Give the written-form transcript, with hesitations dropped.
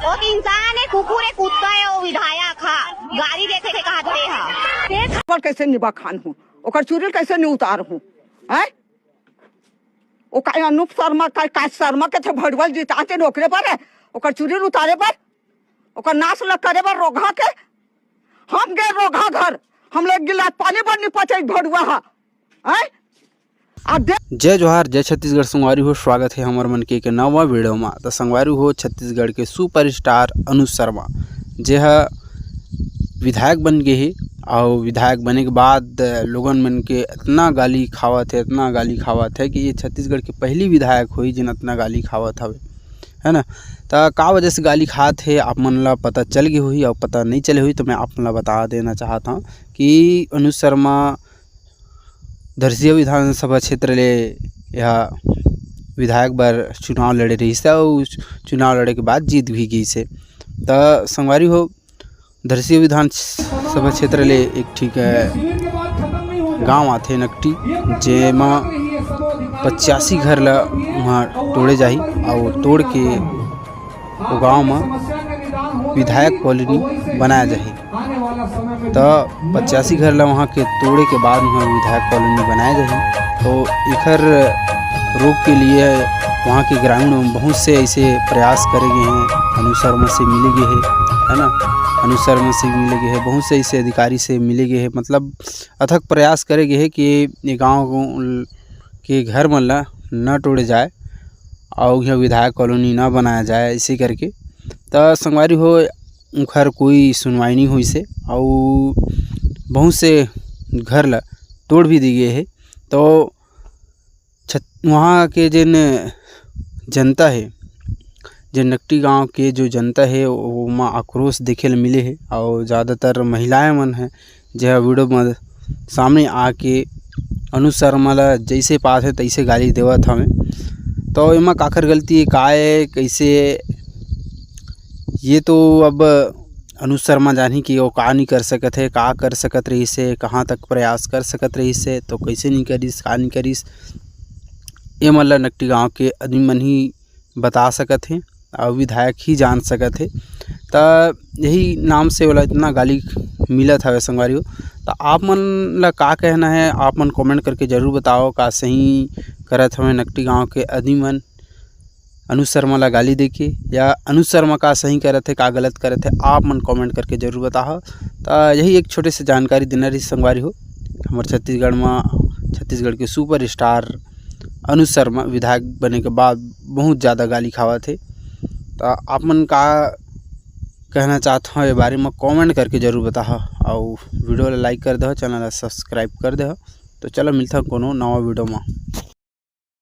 वो तो इंसान है, कुकुर है, कुत्ता है, वो विधायक है, गाड़ी देखे के कहा है। कैसे निभा खान हूँ, ओकर चुरिल कैसे नहीं उतार हूँ, हैं? ओ का अनूप शर्मा का शर्मा के थे भड़वल जीताते नौकरे पर है, ओकर चुरिल उतारे पर, ओकर नाश ल करे पर रोगा के, हम गए रोगा घर, हम लोग गिलास पानी पर नहीं पचे भड़ुआ है, जय जोहार, जय छत्तीसगढ़। संगवारी हो, स्वागत है हमारे मन के नवा वीडियो में। तो संगवारी हो छत्तीसगढ़ के सुपरस्टार अनुज शर्मा जेह विधायक बन गए है और विधायक बने के बाद लोगन मन के इतना गाली खावत है कि ये छत्तीसगढ़ के पहली विधायक हुई जिन इतना गाली खावत हवे, है ना। तो का वजह से गाली खात है आप मन ला पता चल गई हुई और पता नहीं चले हुई तो मैं आप मन ला बता देना चाहता हूँ कि अनुज शर्मा धरसिया विधानसभा क्षेत्र ले यह विधायक बर चुनाव लड़े रही से और चुनाव लड़े के बाद जीत भी गई से। तो संगवारी हो धरसिया विधानसभा क्षेत्र ले एक ठीक गांव आथे नकटी जेमा 85 घर ला वहाँ तोड़े जाही और तोड़ के वो गाँव में विधायक कॉलोनी बनाया जाही। तो 85 घर ला वहाँ के तोड़े के बाद वहाँ विधायक कॉलोनी बनाया जाही। तो इधर रोक के लिए वहाँ के ग्रामीण बहुत से ऐसे प्रयास करे गए हैं, अनुज शर्मा से मिले गए है ना, अनुज शर्मा से मिले गए हैं, बहुत से ऐसे अधिकारी से मिले गए हैं, मतलब अथक प्रयास करे गए हैं कि ये गाँव के घर मन ला न तोड़े जाए और यह विधायक कॉलोनी न बनाया जाए इसी करके। तो संगवारी हो उखर कोई सुनवाई नहीं हुई से और बहुत से घर ला तोड़ भी दी गए है। तो वहाँ के जिन जनता है, जिन नकटी गांव के जो जनता है वो में आक्रोश देखे ले मिले है और ज़्यादातर महिलाएं मन है जो वीडियो में सामने आके अनुज शर्मा ला जैसे पास है तैसे गाली देवत हमें। तो इमा काकर गलती है का है कैसे, ये तो अब अनुज शर्मा जानी कि वो का नहीं कर सकत है, का कर सकत रही से, कहाँ तक प्रयास कर सकत रही से, तो कैसे नहीं करीस, का नहीं करीस, ये मतलब नकटी गांव के आदमी मन ही बता सकत हैं और विधायक ही जान सकत है। तो यही नाम से वाला इतना गाली मिला था संगवारी हो। तो आप मन ला का कहना है, आप मन कमेंट करके ज़रूर बताओ का सही करत हमें नकटी गांव के आदमी मन अनुज शर्मा ला गाली देके, या अनुज शर्मा का सही करत है का गलत करत है, आप मन कमेंट करके ज़रूर बताओ। तो यही एक छोटे से जानकारी देना रही संगवारी हो हमारे छत्तीसगढ़ में, छत्तीसगढ़ के सुपर स्टार अनुज शर्मा विधायक बने के बाद बहुत ज़्यादा गाली खावा थे। तो आप मन का कहना चाहता हूँ ये बारे में कमेंट करके ज़रूर बताओ और वीडियो ला लाइक कर दो, चैनल ला सब्सक्राइब कर दो। तो चलो मिलता है कोनो नवा वीडियो में।